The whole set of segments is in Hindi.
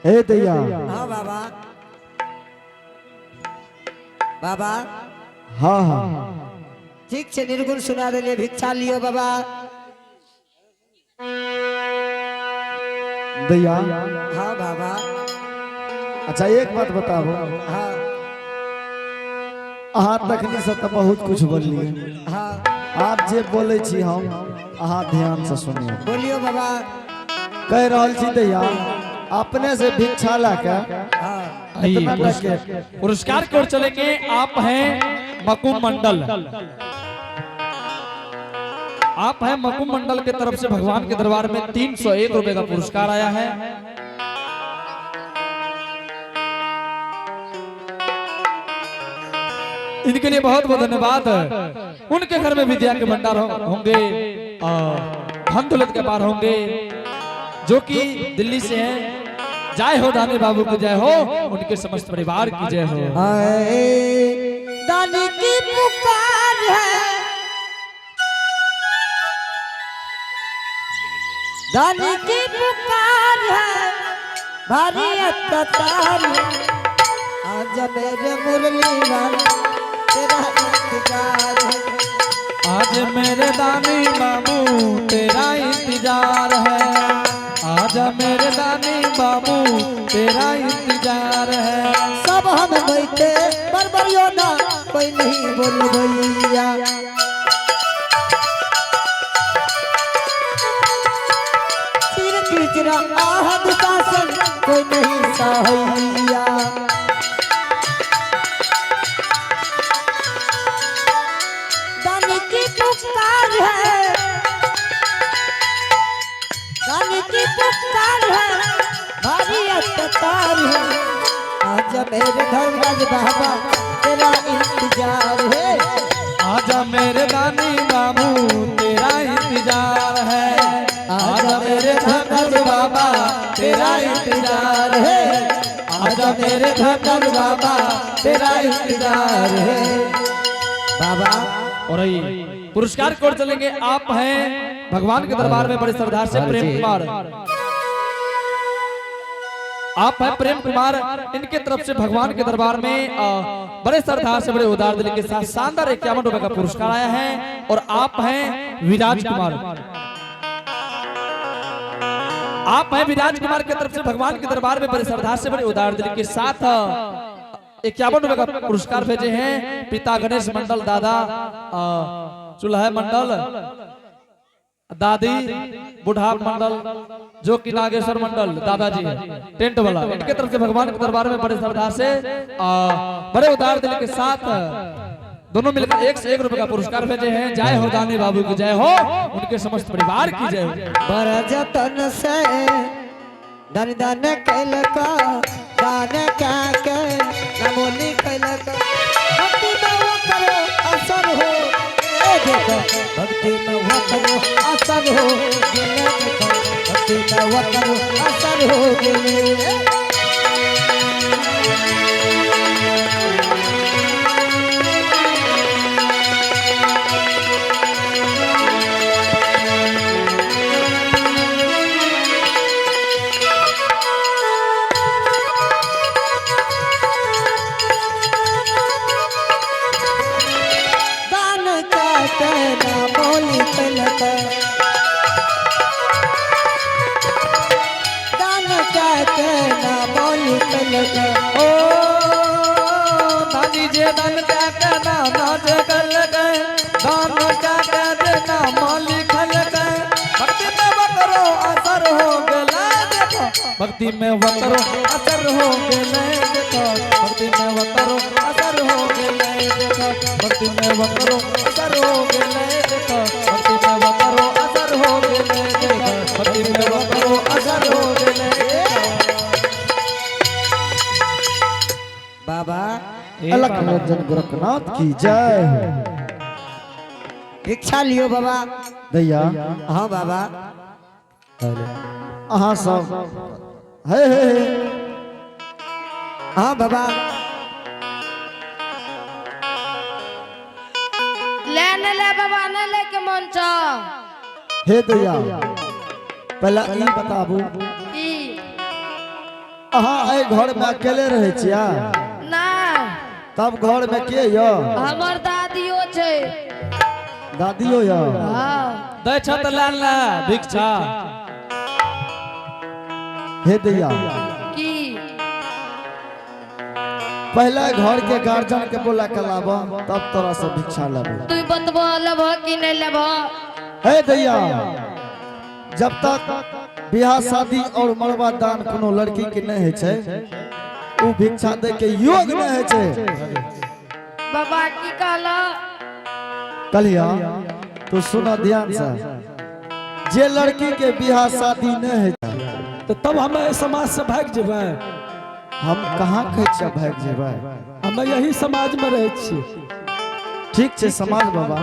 हे दैया। हाँ बाबा। बाबा हाँ हाँ ठीक से निर्गुण सुना दे, भिक्षा लियो बाबा। दैया। हाँ बाबा। अच्छा एक बात बताओ, हाँ अहाँ तखनी से तो बहुत कुछ बोलिए, हाँ आप जे बोले छी हम अहाँ ध्यान से सुनिए। बोलियो बाबा। कह रहल छी दैया, अपने से भिक्षा लाके हाँ इतना टके पुरस्कार की ओर चलेंगे। आप हैं मकुम मंडल, आप हैं मकुम मंडल के तरफ से भगवान के दरबार में 301 रुपए का पुरस्कार आया है। इनके लिए बहुत बहुत धन्यवाद। उनके घर में विद्या के भंडार होंगे, धन दौलत के पार होंगे, जो कि दिल्ली से हैं। जय हो दानी बाबू की जय हो, उनके समस्त परिवार की जय हो। दानी की पुकार है, दानी की पुकार है, भारी अत्याचार है। आज मेरे मुरली वाला तेरा इंतजार है। आज मेरे दानी बाबू तेरा इंतजार है। आज मेरे दानी बाबू तेरा इंतजार है। सब हम बैठे बरबरियो ना, कोई नहीं बोल भैया। सिर खींचना आहत शासन, कोई नहीं सहाइया। दानी की पुकार है, दानी की पुकार है, भारी अत्याचार है। आज मेरे धर्मराज बाबा तेरा इंतजार है। आज मेरे दानी बाबू तेरा इंतजार है। आज मेरे धनल बाबा तेरा इंतजार है। आज मेरे धनल बाबा तेरा इंतजार है। बाबा और पुरस्कार की ओर चलेंगे। आप हैं भगवान के दरबार में बड़े श्रद्धा से प्रेम कुमार, आप हैं प्रेम कुमार। इनके तरफ से भगवान के दरबार में बड़े श्रद्धा से बड़े उदार दिल के साथ शानदार 51 रुपए का पुरस्कार आया है। और आप हैं विराज कुमार, आप हैं विराज कुमार के तरफ से भगवान के दरबार में बड़े श्रद्धा से बड़े उदार दिल के साथ 51 रुपए का पुरस्कार भेजे हैं। पिता गणेश मंडल, दादा चुल्हा मंडल, दादी बुढ़ा मंडल, जो कि नागेश्वर मंडल दादाजी टेंट वाला, इनके तरफ से भगवान के दरबार में बड़े श्रद्धा से बड़े उदार दिल के साथ दोनों मिलकर 101 रुपए का पुरस्कार भेजे हैं। जय हो दानी बाबू की जय हो, उनके समस्त परिवार की जय हो। बड़ा जतन से धन धन कैल का, दान क्या के नमोली कैल का। भक्ति में वो करो असर हो, ए देखो भक्ति में वो करो असर हो गेले। देखो भक्ति में वो करो असर हो गेले। ओ दादी जे दान क्या कहना नाच कर गए, दान क्या कह देना मालिक खल गए। भक्ति में वकरो असर हो गए, देखो भक्ति में वकरो असर हो गए। देखो भक्ति में वकरो असर हो गए। देखो भक्ति में वकरो असर हो गए। देखो भक्ति में वकरो असर हो गए। देखो भक्ति में वकरो असर हो गए। बाबा अलग निरंजन गोरखनाथ की जय हो। भिक्षा लियो बाबा। दैया। हाँ बाबा। अहाँ सब हे हाँ बाबा। ले बाबा न लेके मन चा। हे दैया, पहला ई बताबू अहाँ एहि घर में अकेले रहे छिया? ना तब घर में के य? हमर दादियो छै। दादियो य? हाँ दै छ त लाल ला भिक्षा। हे दैया की पहले घर के गार्जियन के बोला के लाबा तब तोरा से भिक्षा लेबे। तू बतबो लेबो कि नहीं लेबो? हे दैया जब तक बियाह शादी और मरवा दान कोनो लड़की के नहीं है छे उ भिक्षा दे के योग नहीं है छे। बाबा की कहला? कलिया तू सुना ध्यान से, जे लड़की के बियाह शादी नहीं है तो तब हमें समाज से भाग जेबै? हम कहाँ कहे छियै भाग जेबै? हम यही समाज में रहे छी। ठीक छे समाज बाबा।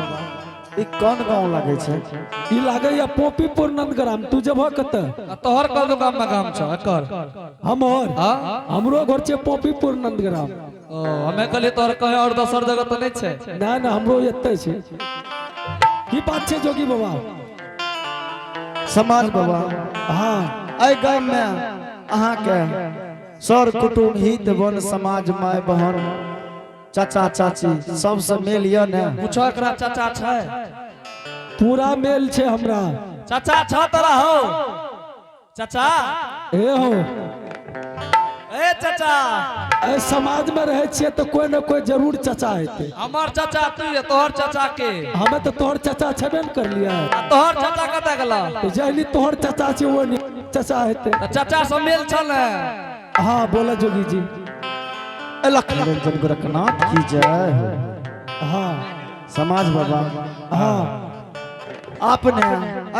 ई कौन गांव लागे छे? ई लागे या पोपीपुर नंदग्राम। तू जब कत? तोहर कौन गाम में गाम छ एकर? हमर हां हमरो घर छे पोपीपुर नंदग्राम। ओ हमें कहले तोहर कहे और दोसर जगह तो नहीं छे? ना ना हमरो एते छे। की बात छे जोगी बाबा? समाज बाबा हाँ एहि गाम में अहाँ के सर कुटुम हित बन समाज माय बहन चाचा चाची सबसे मेल य ने? पूछो एकरा चाचा छै? पूरा मेल छे हमरा। चाचा छ तोरा हो? चाचा ए हो ए चाचा ए समाज में रहे छिए तो कोई न कोई जरूर चाचा हेते। हमर चाचा तू ये तोहर चाचा के? हमें तो तोहर चाचा छबे न कर लिया। तोहर चाचा कत गेला? जैली तोहर चाचा छे वो चाचा हेते। चाचा से मेल छल? हाँ बोला जोगी जी। अलख निरंजन गोरखनाथ की जय। हाँ समाज बाबा हाँ आपने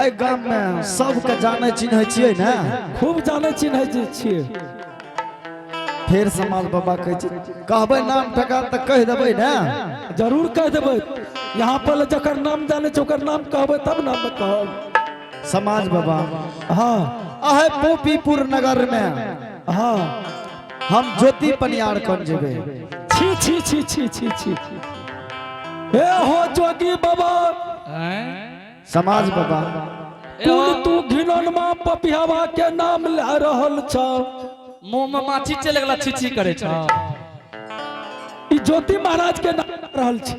एहि गाम में सबके जाने चिन्ह छियै ने? खूब जाने चिन्ह छिए। फिर समाज बाबा कहबै नाम ठका तऽ कह देबै ने? जरूर कह देबै। यहाँ पर जकर नाम जाने छे ओकर नाम कहबै तब नाम कहब। समाज बाबा हाँ अहे पोपीपुर नगर में हाँ हम ज्योति पनियार कौन जेबे। छी छी छी छी छी छी। ए हो जोगी बाबा। समाज बाबा तू घिनौनमा पपियावा के नाम ले रहल छ। मुंह में माछी चले गेला छी करे छ। ई ज्योति महाराज के नाम ले रहल छ।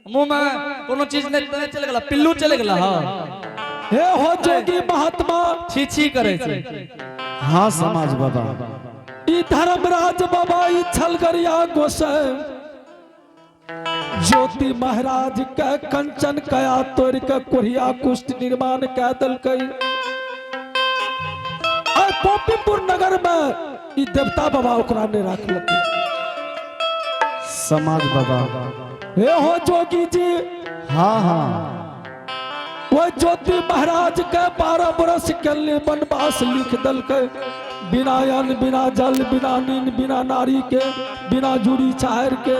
मुंह में कोनो चीज नहीं चले गेला, पिल्लू चले गेला। हां हे हो जोगी महात्मा छी करे छै। हाँ समाज बाबा ई धर्मराज बाबा ई छलगरिया गोसाई ज्योति महाराज के कंचन कया तोड़ के कोरिया कुष्ठ निर्माण कै दलकै। और पोपीपुर नगर में ई देवता बाबा ओकरा ने राखलकै। समाज बाबा हे हो जोगी जी। हाँ हाँ वो ज्योति महाराज के 12 बरस के लिए वनवास लिख दलकै। बिना अन्न बिना जल बिना नींद बिना नारी के बिना जुड़ी चाहर के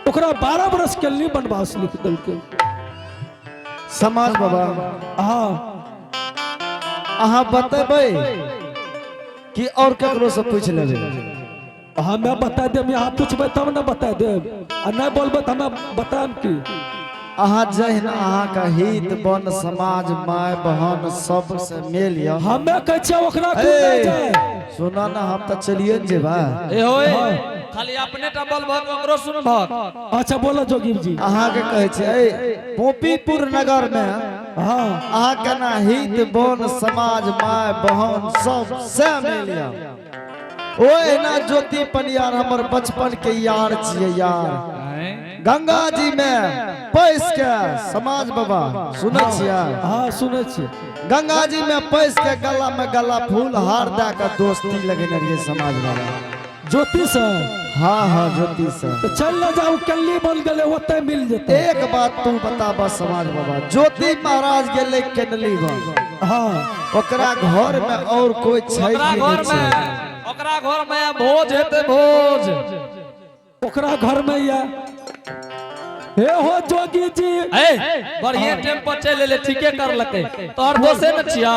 ओकरा 12 बरस के लिए वनवास लिख दलकै। समाज बाबा हाँ अहाँ बतेबै कि और ककरो से पूछ लेबै? हमें बता देब। यहाँ पूछबै तब न बता देब। आ नहीं बोलबै तो हमें बताएब की? अहाँ जहन अहाँ का हित बन समाज माय बहन सब से मेल य। हमें कह छियै ओकरा कोन नहीं जाए। सुना ना हम तो चलिए न जेबा। ए होए खाली अपने टा बोल भक ओकरो सुन भक। अच्छा बोला जोगी जी। अहाँ के कहे छै पोपीपुर नगर में हाँ अहाँ के ना हित बन समाज माय बहन सब से मेल य। ओए ना ज्योति पनियार हमर बचपन के यार छियै यार। गंगा जी में पैस के समाज बाबा सुनै छियै? हाँ सुनै छियै। गंगा जी में पैस के गला में गला फूल हार दे के दोस्ती लगेने रहिए समाज बाबा। ज्योति से? हाँ हाँ ज्योति से। तो चल न जाओ कल्ली बन गए ओते मिल जेते। एक बात तू बताबा समाज बाबा, ज्योति महाराज गेले केनली बन। हाँ ओकरा घर में और कोई छै ओकरा कि घर नहीं छै? में ओकरा घर में भोज हेते भोज। ओकरा घर में या हे हो जोगी जी। ए बढ़िया टेम्पो चले ले ठीके कर लके तोर दोसे न छिया।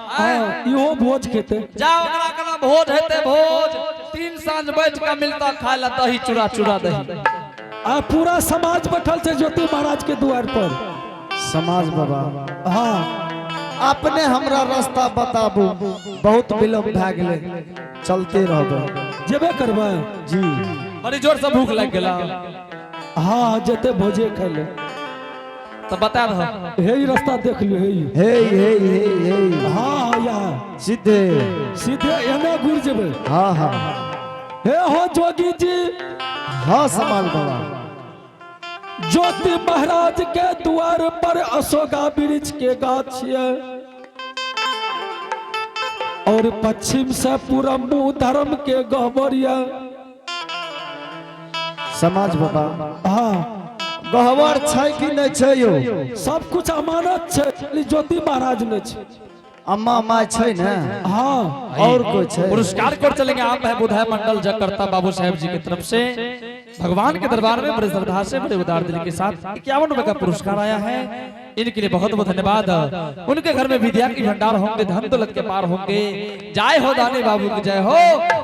हाँ इहो भोज खेते। जा ओकरा कना भोज हेते भोज। 3 सांझ बैठ के मिलता खाए ला दही चूड़ा चूड़ा दही। आ पूरा समाज बैठल छे ज्योति महाराज के द्वार पर। समाज बाबा हाँ अपने हमरा रास्ता बताबू, बहुत विलम्ब भए गेलै, चलते रहबै। जेबे करबै जी बड़ी जोर से भूख लग गेला। हाँ जेते भोजे खाइ ले। तो बता दो हे ई रास्ता देख लियो हे ई। हे हे हे हे हाँ या सीधे सीधे एने घुर जेबे। हाँ हाँ हे हो जोगी जी, हाँ समाज बाबा। ज्योति महाराज के द्वार पर अशोका वृक्ष के गाछ है और पश्चिम से पूरा मुंह धर्म के गहबर है। समाज बाबा हाँ गहवर छै कि नहीं छै यो? सब कुछ अमानत छै, खाली ज्योति महाराज ने छै। अम्मा माय छै ने? हाँ और कोई छै? पुरस्कार कर चलेंगे आप है बुधाय मंडल जगकर्ता बाबू साहब जी की तरफ से भगवान के दरबार में बड़े श्रद्धा से बड़े उदार दिल के साथ 51 रुपए का पुरस्कार आया है। इनके लिए बहुत बहुत धन्यवाद। उनके घर में विद्या की भंडार होंगे, धन दौलत के पार होंगे। जय हो दानी बाबू की जय हो,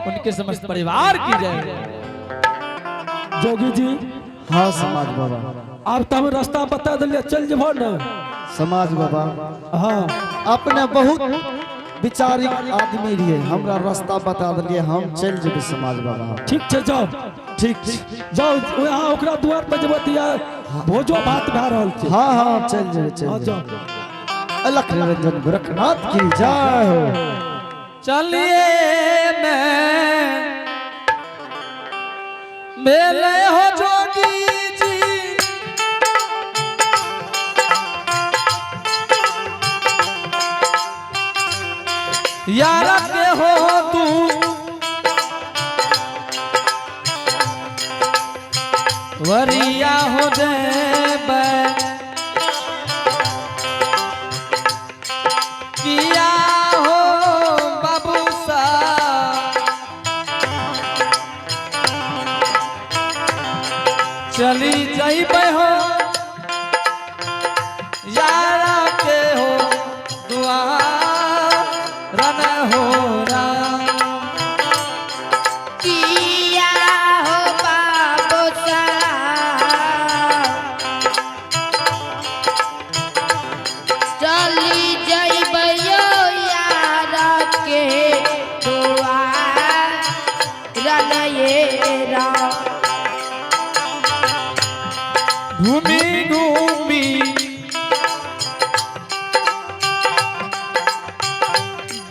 उनके समस्त परिवार की जय। जोगी जी हाँ समाज बाबा। आप तब रास्ता बता दिलिए, चल जेबो न। समाज बाबा हाँ अपने बहुत विचारिक आदमी रहिए, हमरा रास्ता बता दिलिए, हम चल जेबे समाज बाबा। ठीक छै जाओ, ठीक जाओ वहाँ ओकरा द्वार पर जेबो तिया भोजो भात भए रहल छै। हाँ हाँ चल जेबे हाँ चल जाओ। जेबे। अलख निरंजन गोरखनाथ की जय हो। चलिए मेले हो जोगी जी, यार के हो तू वरिया हो देबे किया हो बाबू सा चली जाइबे हो यारा के हो दुआर रन हो राम किया हो बाबू चली जइबै यार के दुआर रनयेरा। घूमी घूमी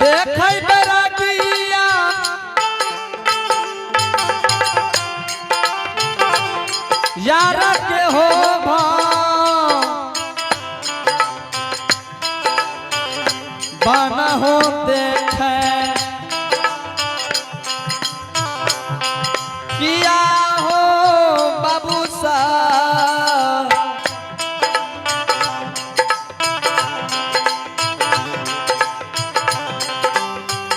देखै बरागिया यारा के हो बाना हो देखे किया हो बाबू सा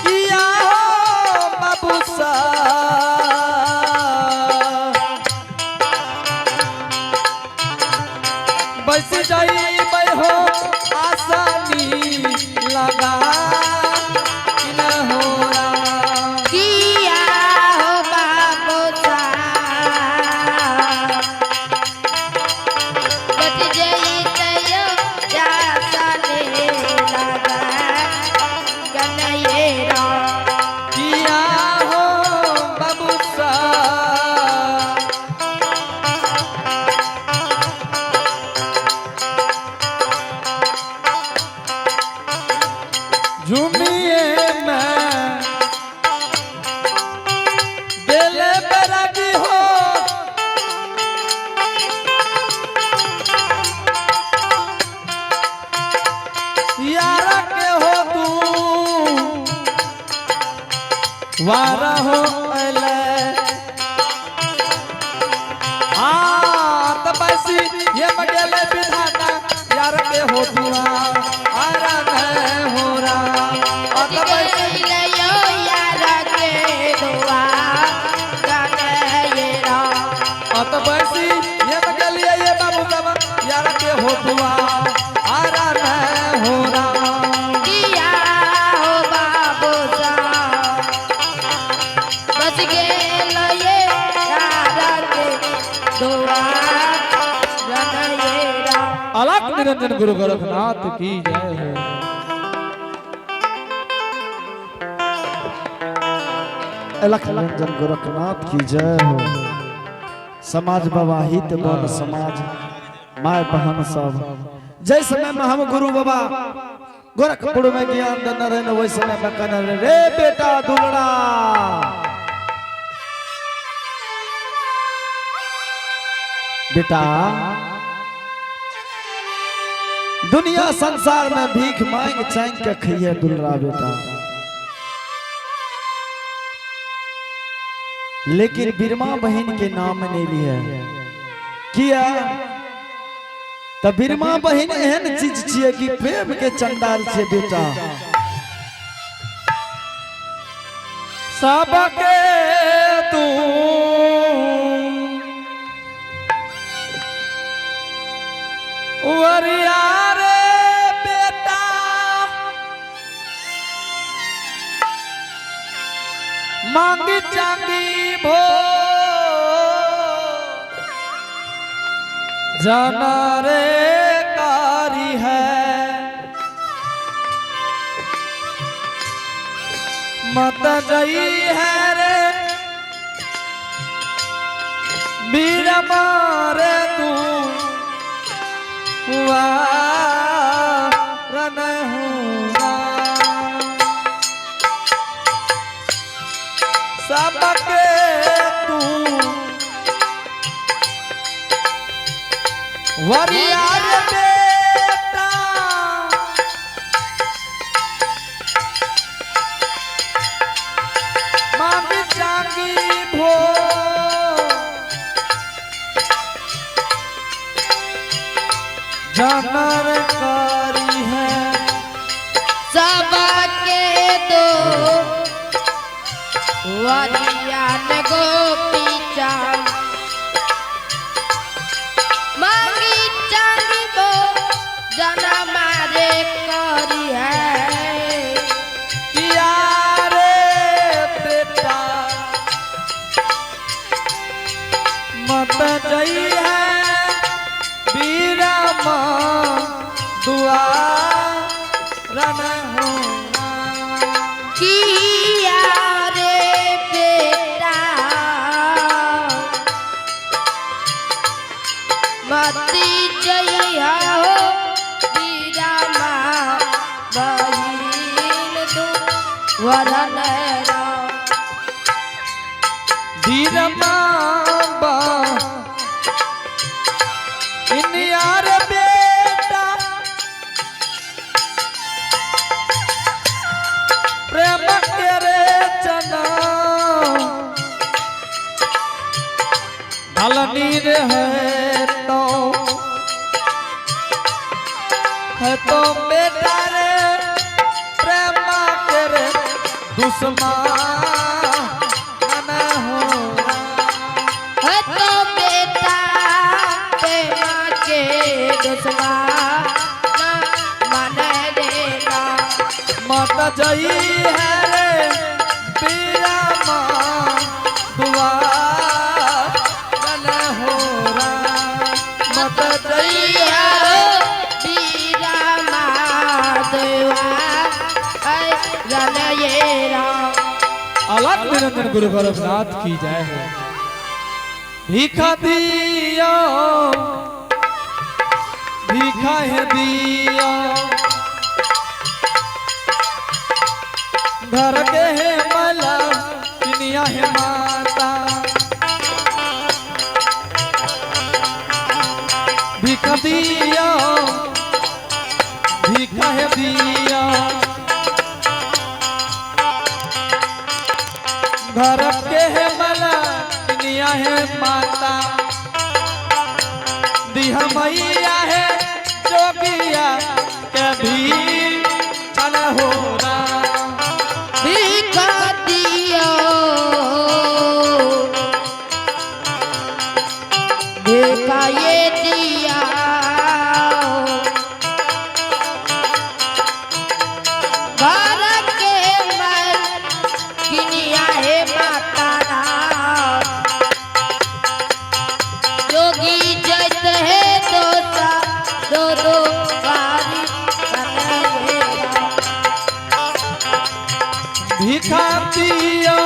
किया हो बाबू सा बस जाई हो आसानी लगा कि न हो राम। किया हो बाबू बच जइतयो जासने लगा गनयेरा। किया हो बाबू सा झूमिए मैं बेले बैरागी हो यारा के हो तू वारा हो अले तो बस ये मगेले विधाता यार के हो दुआ आरा मैं हो रहा तो बस गइलयो यार के दुआर रनयेरा। तो बस ये मगेले ये बाबू बाबा यार के हो दुआ आरा मैं हो रहा किया हो बाबू बच गेलये यार के दुआर रनयेरा। अलख निरंजन गुरु गोरखनाथ की जय हो। अलख निरंजन गोरखनाथ की जय हो। समाज बाबा हित बन समाज माय बहन सब। जय समय में हम गुरु बाबा गोरखपुर में ज्ञान देना रहे वही समय में कहना रहे रे बेटा दुलड़ा बेटा दुनिया संसार में भीख मांग चांग के खइए दुलड़ा बेटा, लेकिन बिरमा बहन के नाम नहीं लिया किया तो बिरमा बहन एहन चीज छिए कि प्रेम के चंडाल छे बेटा। सबके तू वरिया रे बेटा मांगी चांगी भो जाना रे कारी है मत गई है रे बीर मारे तू हुआ रन हुआ सबके तू वरिया रे बेटा मांगी चांगी भो जानर कारी है सबके दो वरियान गोपी चांद मांगी चांदी बो जना मारे करी है किया रे बेटा मत जई है बीरा माँ दुआ रन होना किया रे बेटा मती जइया हो बीरा माँ बहिन दो वरन राम बीरा माँ इन यार बेटा प्रेम करे चना ढलनी रे है तो बेटा रे प्रेम करे दुश्मन न हो है तो बेटा प्रेमा के दुश्मन मन देना मत जई है रे बीरा माँ दुआ न हो मत जई है बीरा माधवा रन ये राम अलग निरंजन गुरु गोरखनाथ की जय है। भीखा दिया भीखा है दिया घर के है मला दुनिया है माता भीखा दिया भीखा है दिया घर के है मला दुनिया है माता दिहा मैया है जोगिया कभी चल हो भिखा दियो भिखा ये दिया घर के मर किनिया है माता जोगी जैत है दो दो बारी भिखा दियो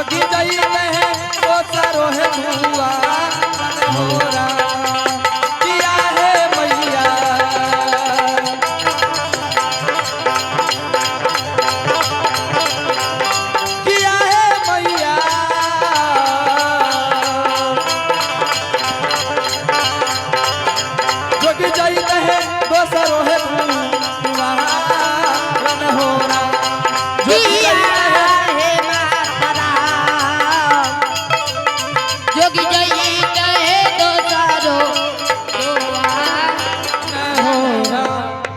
जोगी जाइते हैं तो सरो है धुआ होरा किया है मैया किया है मैया जोगी जाइते हैं तो सरो है धुआ होरा जिया है माता राम जोगी जई कहे दो सारो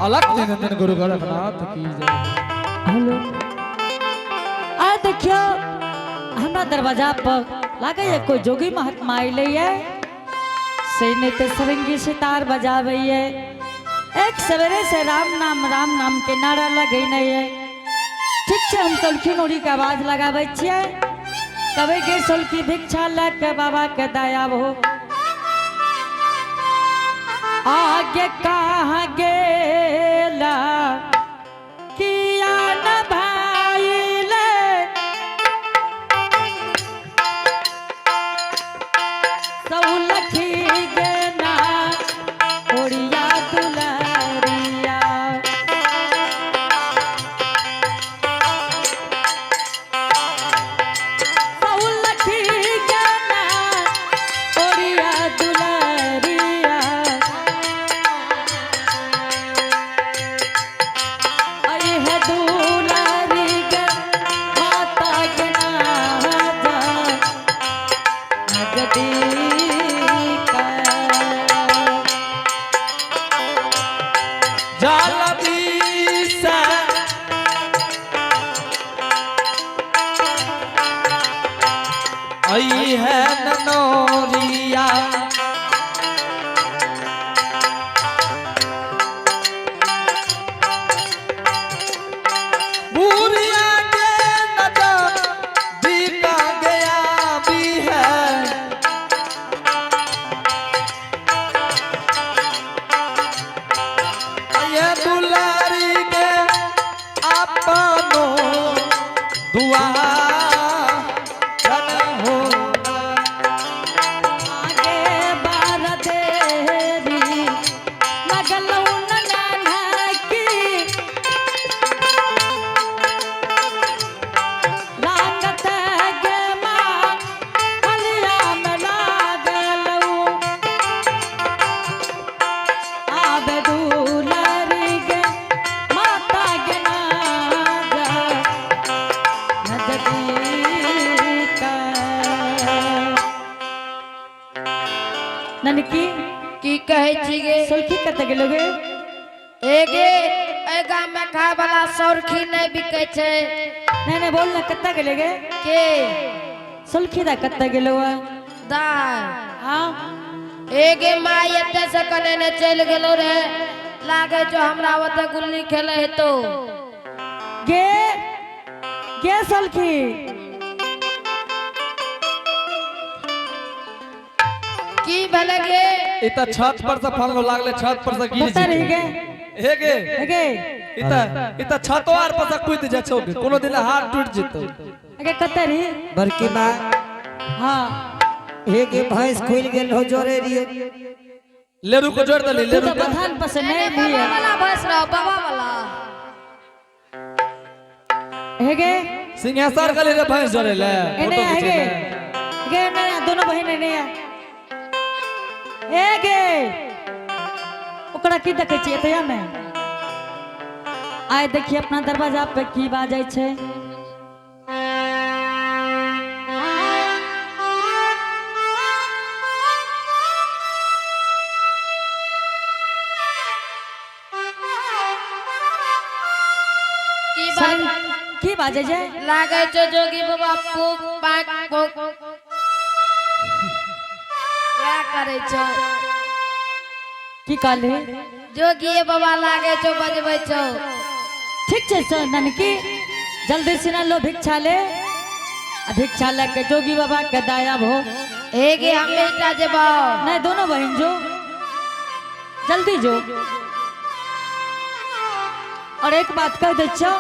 अलग निरंजन गुरु गोरखनाथ की जय। हेलो आ देखियो हमरा दरवाजा पर लागे है कोई जोगी महात्मा आइले है से नहीं तो सरंगी सितार बजावे है एक सवेरे से राम नाम के नारा लगे नहीं है ठीक है हम सलखी नोरी के आवाज लगावे छिए कबे के सलखी भिक्षा ले के बाबा के दया हो आगे कहाँ गेला किया न भाईले सौलखी गेना ओड़िया दुलरिया सौलखी गेना ओड़िया दुलरिया आई है दुलारी गे माता के नाजा नगदी का जालबी से आई है ननोरिया बुरिया के नजर दीका गया भी है ये दुलारी के अपनो दुआ हो आगे बार देरी लगलौ नन्हा की लागत गे माँ हलिया में लागलौ आबे दुलारी गे माता गे नाजा नजदी का ननकी की कहे छिगे सुलखी कत गेलोगे एगे ए गाम में खाए वाला सौरखी नहीं बिके छे नहीं बोल ना कत गेलेगे के सुलखी दा कत गेलोआ दाय हां एगे माई एते से कने ने चल गेलो रे लागे जो हमरा ओते गुल्ली खेले है तो गे गे सुलखी की भले गे इता छत पर से फल लागले छत पर से गिर बता रही गे हेगे गे इता छतो आर पर से कूद जा छोगे कोनो दिन हाथ टूट जेतो गे कतरी बड़की माँ हां हे के भैंस खुल गेल हो जोरे रिए लेरू को जोड़ दले तू लेरू तो बथान पर से नहीं भी बाबा है वाला भैंस रहो बाबा वाला हेगे सिंहेश्वर गले रे भैंस जोड़े ले एने फोटो हेगे खींचे गे नहीं दोनों बहन नहीं है हेगे ओकरा की देखे छी एतया में आए देखिए अपना दरवाजा पे की बाजै छै की सरन बात की बाजे छै लागे छो जोगी बाबा पुक पाक पुक क्या करे छो की कहले जोगी बाबा लागे छो बजबै छो ठीक छै सर ननकी जल्दी से ना लो भिक्षा ले आ भिक्षा लेके जोगी बाबा के दाया भो एगे हम बेटा जेबो नहीं दोनों बहन जो जल्दी जो और एक बात कह दे छो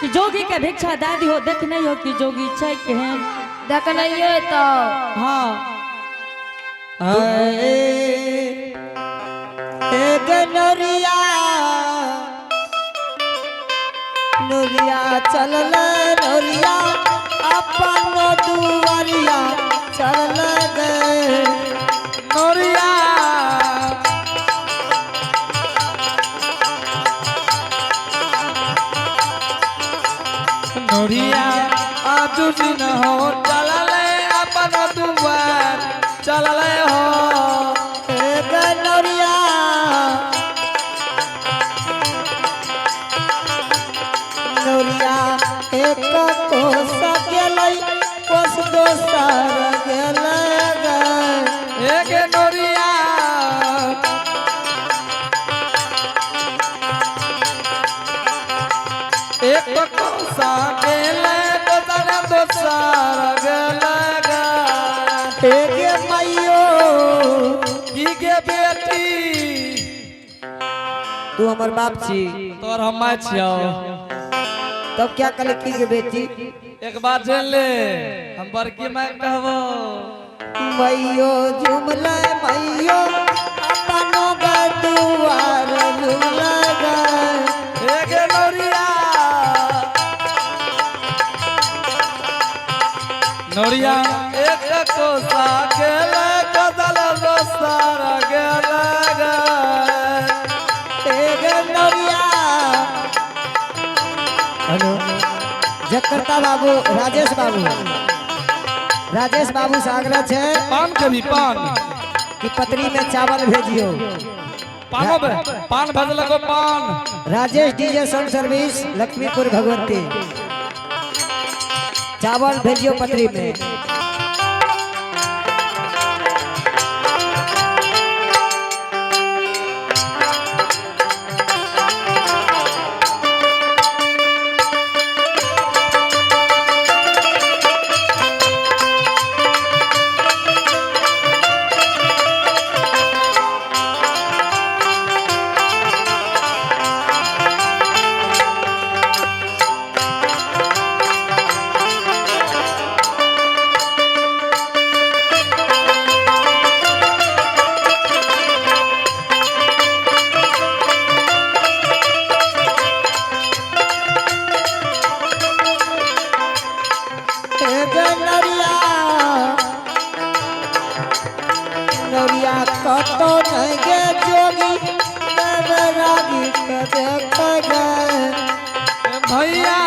कि जोगी के भिक्षा दादी हो देख नहीं हो कि जोगी छै केहन देख नहीं है तो हाँ नोरिया नोरिया चल नोरिया अपन दुआरिया चल गए नोरिया नोरिया आज दिन हो चलले अपन दुआर चलले हो नोरिया नोरिया एक कोस गेलै कोस दोसर गेलै एक नोरिया एक कोसा गेले दोसर गेले एक माइयो की के बेटी तू हमर बाप छी तोर हम माय छियो तब क्या कले की के बेटी एक बार जान ले हम बड़की माय कहबो मैयो झुमले मैयो अपनो गदुआर झुमले गए एक नोरिया नोरिया एक कोसा गेले कदल दोसर गेले एक नोरिया हेलो जकरता बाबू राजेश बाबू से आग्रह है पान के भी पान कि पत्री में चावल भेजियो पान भेजलको पान Rajesh DJ sound service Laxmipur Bhagwati चावल भेजियो पत्री में नोरिया कतो नहीं गे जोगी रागी देख गए भैया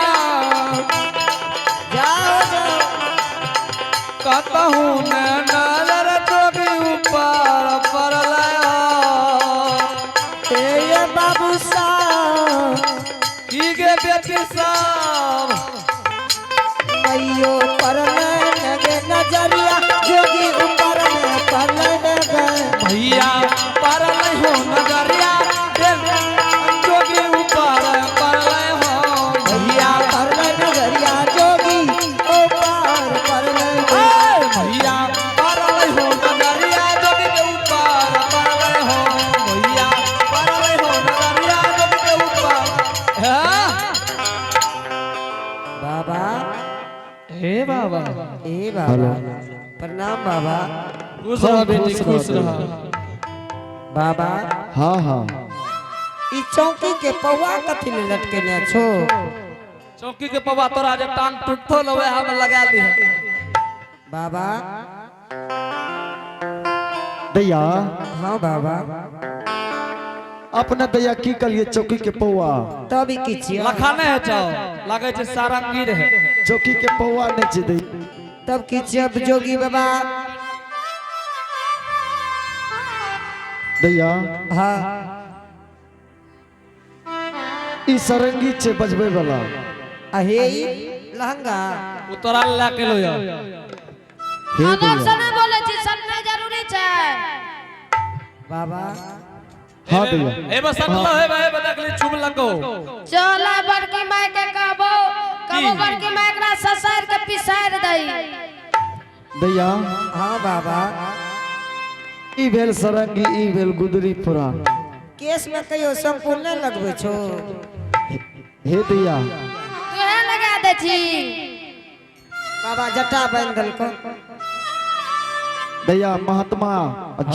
जाओ जाओ कहूँ न नजर जोगी ऊपर पड़ले ये बाबू साहब की के बेटी सब मैयो परले लगे नजरिया जोगी ऊपर में परले गए भैया पड़ले हो नजरिया जोगी ऊपर पड़ले हो भैया परले नजरिया जोगी ऊपर परले गए भैया पड़ले हो नजरिया जोगी के ऊपर पड़ले हो भैया पड़ले हो नजरिया जोगी के ऊपर हाँ बाबा हे बाबा ए बाबा प्रणाम बाबा खुश रह बेटी खुश रह बाबा हाँ हाँ ई चौकी के पौवा कथी ले लटकेने छो चौकी के पवा तोरा जे टांग टूटतो लवे हम लगा ली बाबा दैया हाँ बाबा अपने दैया की कलिए चौकी के पौआ तभी किछिया लखाने है चाओ लागे छे सारंगी रहे चौकी के पौआ नहीं छी दै तब किछिया जोगी बाबा दैया हाँ ई सरंगी छे बजबे वाला अहे ई लहंगा उतरा ला के लो या हे हम दैया से नहीं बोले छी सन्ने जरूरी छै बाबा हाँ दैया ए बस सकलो है भाई बदकली चुप लगो चला बड़की माय के कहबो बड़की माय एकरा ससार के पिसार दई दैया हाँ बाबा ई भेल सरंगी ई भेल गुदरी पुराण केस में कहियो संपूर्ण लगबे छो हे दैया तू के छी बाबा जटा बांध दल को दैया महात्मा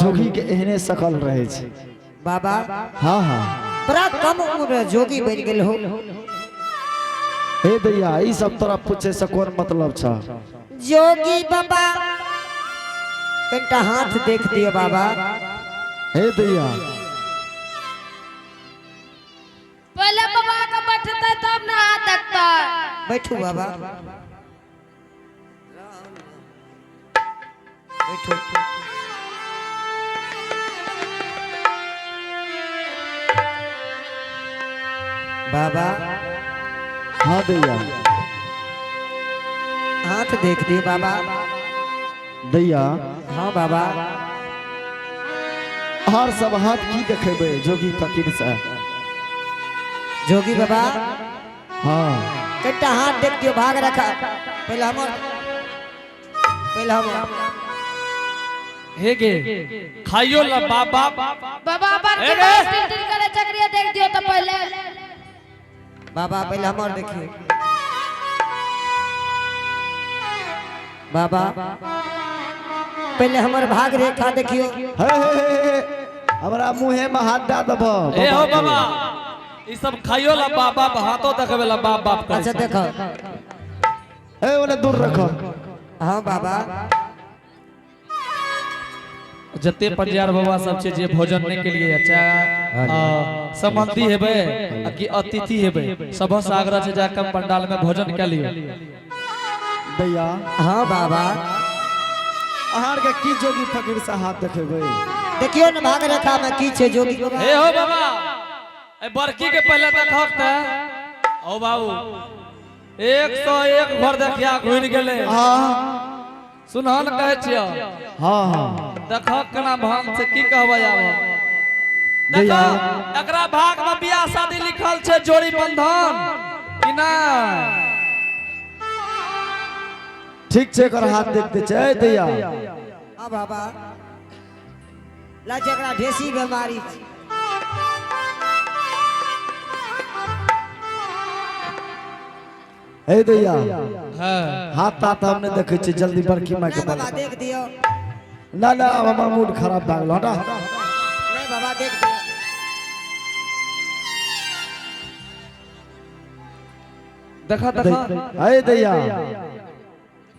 जोगी के एहने सकल रहे छे बाबा हाँ हाँ बड़ा कम उम्र में जोगी बन गेल हो हे दैया ई सब तोरा पूछे से कोन मतलब छ जोगी बाबा कनिटा हाथ देख दियो बाबा हे दैया पहले बाबा का बैठता तब ना हाथ देखता बैठू बाबा बैठो बाबा हाँ दैया हाथ देख दियो बाबा दैया हाँ बाबा हर सब हाथ की देखेबे जोगी फकीर से जोगी बाबा हाँ कनिटा हाथ देख दियो भाग रखा पहले हम हे गे खाइयो ला बाबा बाबा अपन ए के रे! टिल करे चक्रिया देख दियो तो पहले बाबा पहले हमार देखिए बाबा पहले हमार भाग रेखा देखियो हे हमरा मुंहे में हाथ दे दबो ए हो बाबा ई सब खाइयो ला बाबा हाथों देखबे ला बाप बाप करे अच्छा देखो हे ओने दूर रखो हाँ बाबा जते पंजार बाबा सब छै जे भोजन ने के लिए अच्छा संबंधी हेबे कि अतिथि हेबे सब से आग्रह छै जाकर पंडाल में भोजन के लिए दैया हाँ बाबा अहार के की जोगी फकीर से हाथ देखेबे देखियो न भाग रेखा में की छे जोगी बाबा हे हो बाबा ए बरकी के पहले देखक त ओ बाबू 101 भर देखिया घुइन गेले हाँ सुनहन कहै छियो हाँ हाँ देखक केना भान से की कहबै आब दैया देखो एकरा भाग में बियाह शादी लिखल छै जोड़ी बंधन कि ना ठीक छे कर हाथ देखते छे दैया हाँ बाबा ला जकरा ढेसी बीमारी छै हे दैया हां हाथ तात हमने देखे छे जल्दी बरकी मां के नहीं बाबा देख दियो ना ना अब हमर मूड खराब भ गेल हटा नहीं बाबा देख दियो देखा देखा हे दैया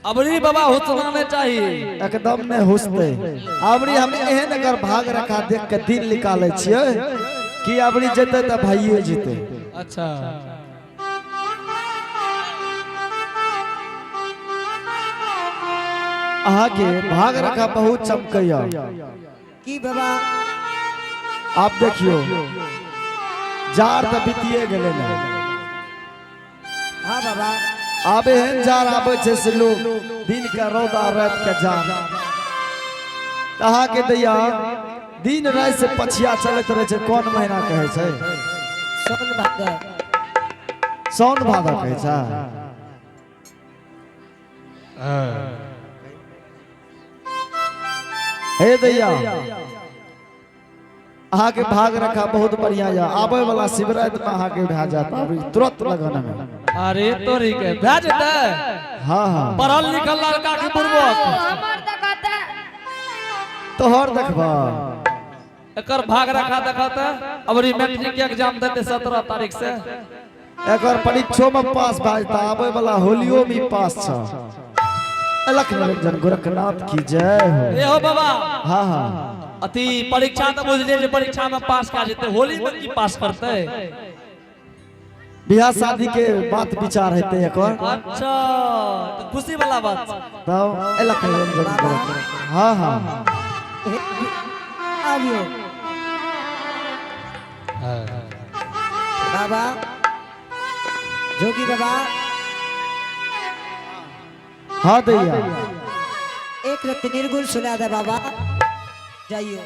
अबरी बाबा हुसनाने चाहिए एकदम ने हुसते अबरी हम एहन अगर भाग रखा देख के दिल निकाले छिए कि अबरी जेते त भाइये जेते अच्छा आगे भाग रखा बहुत चमकैया की बाबा आप देखियो जार त बीतिए गेले ना हाँ बाबा आबे हन जार आबे छे से लोग दिन का रौदा रात के जान कहा के दैया दिन रात से पछिया चलत रहे छे कौन महीना कहे छे सोन भादर साउन भादव कहे छे हे दैया अहाँ के भाग रखा बहुत बढ़िया या आबे वाला शिवरात में अहाँ के भा जाता अभी तुरंत लगन में अरे तोरी के भेज दे हाँ हाँ पढ़ल लिखल लड़का के बुड़बक हमर देखते तोहर देखबा एकर भाग रखा देखत अबरी मैट्रिक के एग्जाम देते 17 तारीख से एकर परीक्षो में पास भाजता आबे वाला होलियो में पास छ अलख निरंजन गोरखनाथ की जय हो ए हो बाबा हाँ हाँ अति परीक्षा तो बुझले जे परीक्षा में पास का जेते होली में की पास करते बियाह शादी के बात विचार हेते एकर अच्छा तो खुशी वाला बात तब अलख निरंजन गोरखनाथ हाँ हाँ आबियो बाबा जोगी बाबा हाँ दैया एक रत्ती निर्गुण सुना दे बाबा जाइए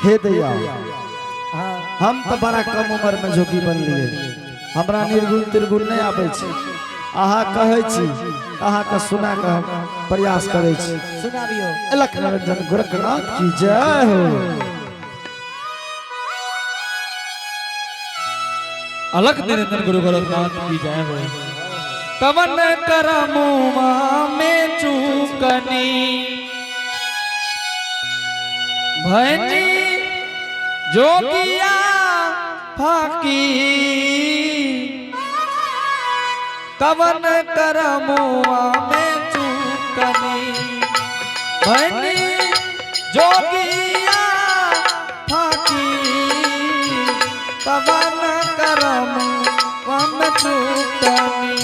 हे दैया हाँ हम तो बड़ा कम उम्र में जोगी बन लिए हमरा निर्गुण तिरगुण नहीं आबे छी अहाँ कहै छी अहाँ के सुना के हम प्रयास करै छी सुनाबियो अलख निरंजन गोरखनाथ की जय हो अलग निरंजन गुरु गोरखनाथ की जय हो कवन करमुआ में चूकनी भैनी जोगिया फाकी कवन करमुआ में चूकनी भैनी जोगिया फाकी कवन करमुआ में चूकनी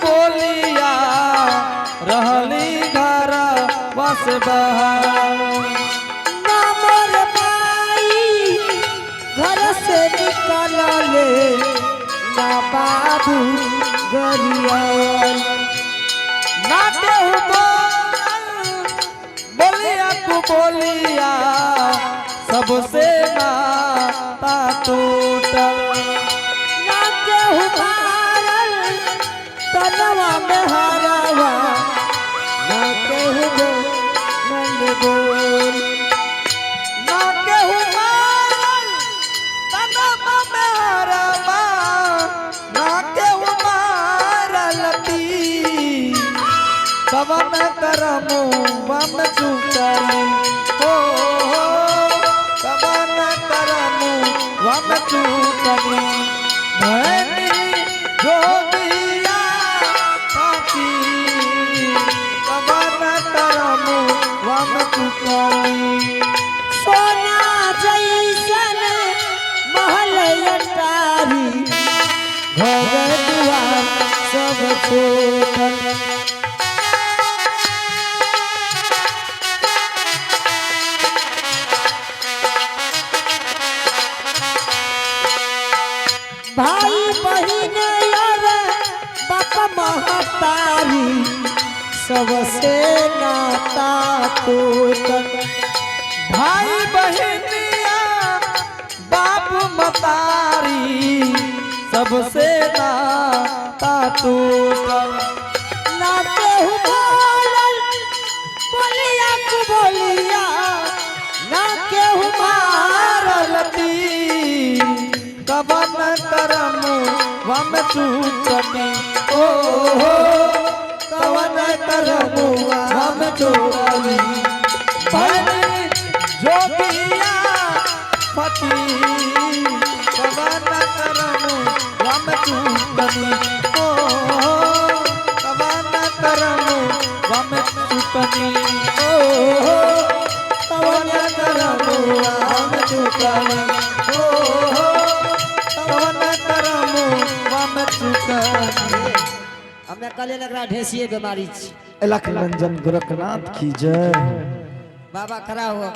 बोलिया रहली घर बस ना मोर माई घर से निकलले ना बाबू गरियाल ना केहू बोलिया तू बोलिया सबसे नाता टूटल ना केहू मारल तनवा में हरावा ना केहू बोल ना केहू मारल तनवा में हरावा ना केहू मारल ती कवन करमु बम चुकली हो कवन करमु बम चुकली भैनी जोगिया फाकी कवन करमु बम चुकली सोना जैसन महल अटारी घर दुआर सब छोटल भाई बहिन यार बाप महतारी सबसे नाता टूटल भाई बहनिया बाप मतारी सबसे नाता टूटल ना केहू बोलल बोलिया को बोलिया ना केहू मारल कवन करमु वम चूकनी ओ कवन करमु वम चूकनी भैनी जोगिया फकी कवन करमु वम चूकनी ओ कवन करमु वम चूकनी ओ कवन करमु वम चूकनी हमें कले लगरा ढेसिए बीमारी अलख रंजन गोरखनाथ की जय। बाबा खड़ा हुआ।